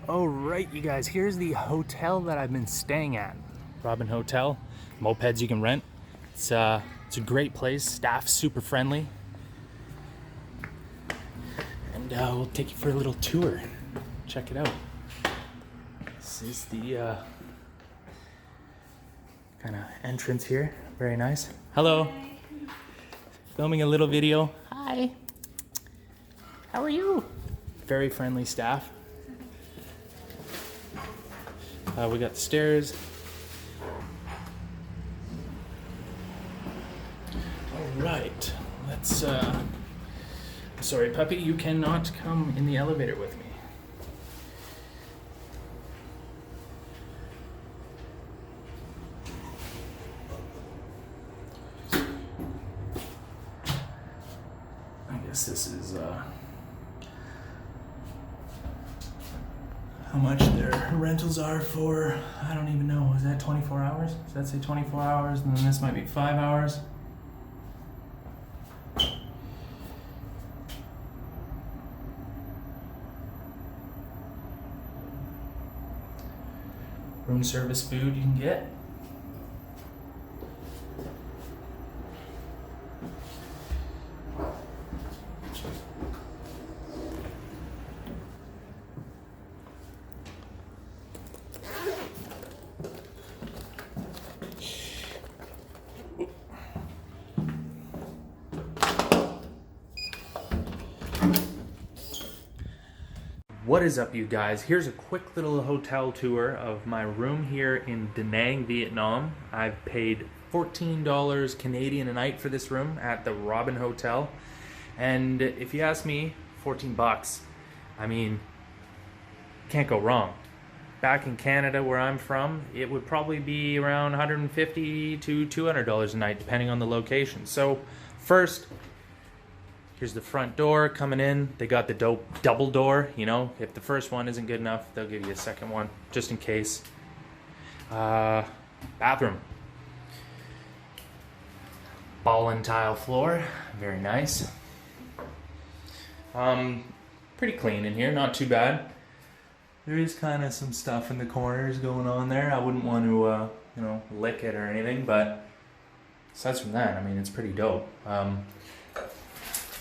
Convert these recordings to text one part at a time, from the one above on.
Alright, you guys, here's the hotel that I've been staying at. Robin Hotel. Mopeds you can rent. It's a great place. Staff's super friendly. And we'll take you for a little tour. Check it out. This is the kind of entrance here. Very nice. Hello. Filming a little video. Hi. How are you? Very friendly staff. We got the stairs. All right, let's. Sorry, puppy, you cannot come in the elevator with me. I guess this is how much their rentals are for. I don't even know. Is that 24 hours? Does that say 24 hours? And then this might be 5 hours. Room service food you can get. What is up, you guys? Here's a quick little hotel tour of my room here in Da Nang, Vietnam. I've paid $14 Canadian a night for this room at the Robin Hotel. And if you ask me, 14 bucks. I mean, can't go wrong. Back in Canada, where I'm from, it would probably be around $150 to $200 a night, depending on the location. So, first, here's the front door coming in. They got the double door, you know. If the first one isn't good enough, they'll give you a second one, just in case. Bathroom. Ball and tile floor, very nice. Pretty clean in here, not too bad. There is kind of some stuff in the corners going on there. I wouldn't want to, you know, lick it or anything, but aside from that, I mean, it's pretty dope.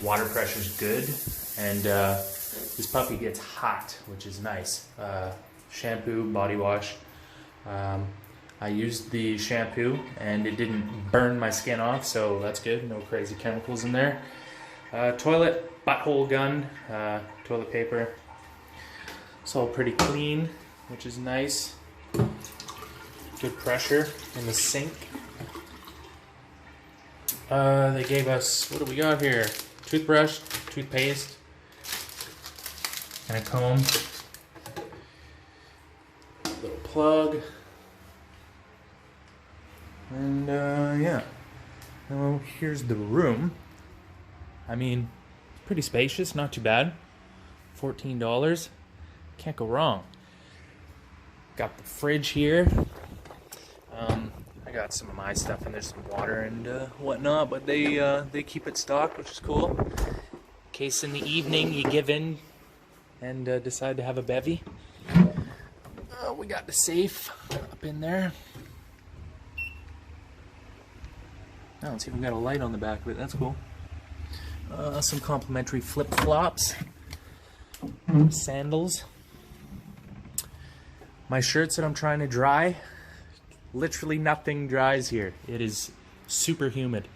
Water pressure's good, and this puppy gets hot, which is nice. Shampoo, body wash. I used the shampoo, and it didn't burn my skin off, so that's good. No crazy chemicals in there. Toilet, butthole gun, toilet paper. It's all pretty clean, which is nice. Good pressure in the sink. They gave us, what do we got here? Toothbrush, toothpaste, and a comb. Little plug. And yeah. Now here's the room. I mean, pretty spacious, not too bad. $14. Can't go wrong. Got the fridge here. I got some of my stuff and there's some water and whatnot, but they keep it stocked, which is cool. In case in the evening you give in and decide to have a bevy. We got the safe up in there. Oh, it's even got a light on the back of it. That's cool. Some complimentary flip-flops. Sandals. My shirts that I'm trying to dry. Literally nothing dries here. It is super humid.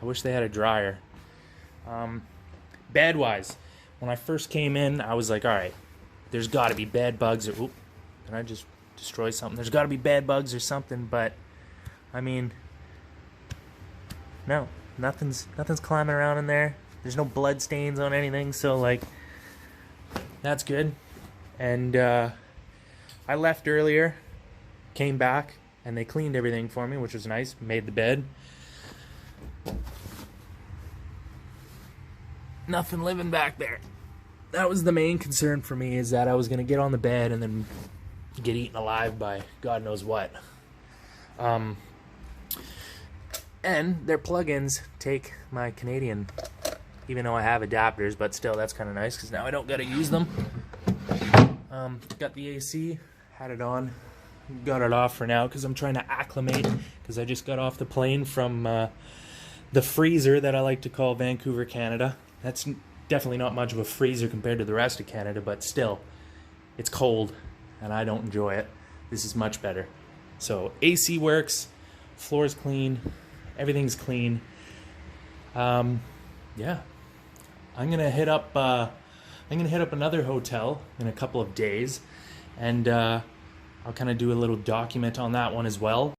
I wish they had a dryer. Bed-wise, when I first came in, I was like, alright, there's got to be bed bugs or... Oop, did I just destroy something? There's got to be bed bugs or something, but, I mean, no. Nothing's climbing around in there. There's no blood stains on anything, so, like, that's good. And, I left earlier, came back, and they cleaned everything for me, which was nice. Made the bed. Nothing living back there. That was the main concern for me, is that I was going to get on the bed and then get eaten alive by God knows what. And their plugins take my Canadian, even though I have adapters, but still, that's kind of nice, because now I don't got to use them. Got the AC, had it on, got it off for now because I'm trying to acclimate because I just got off the plane from the freezer that I like to call Vancouver, Canada. That's definitely not much of a freezer compared to the rest of Canada, but still, it's cold and I don't enjoy it. This is much better. So AC works, floor's clean, everything's clean. Yeah, I'm gonna hit up another hotel in a couple of days, and I'll kind of do a little document on that one as well.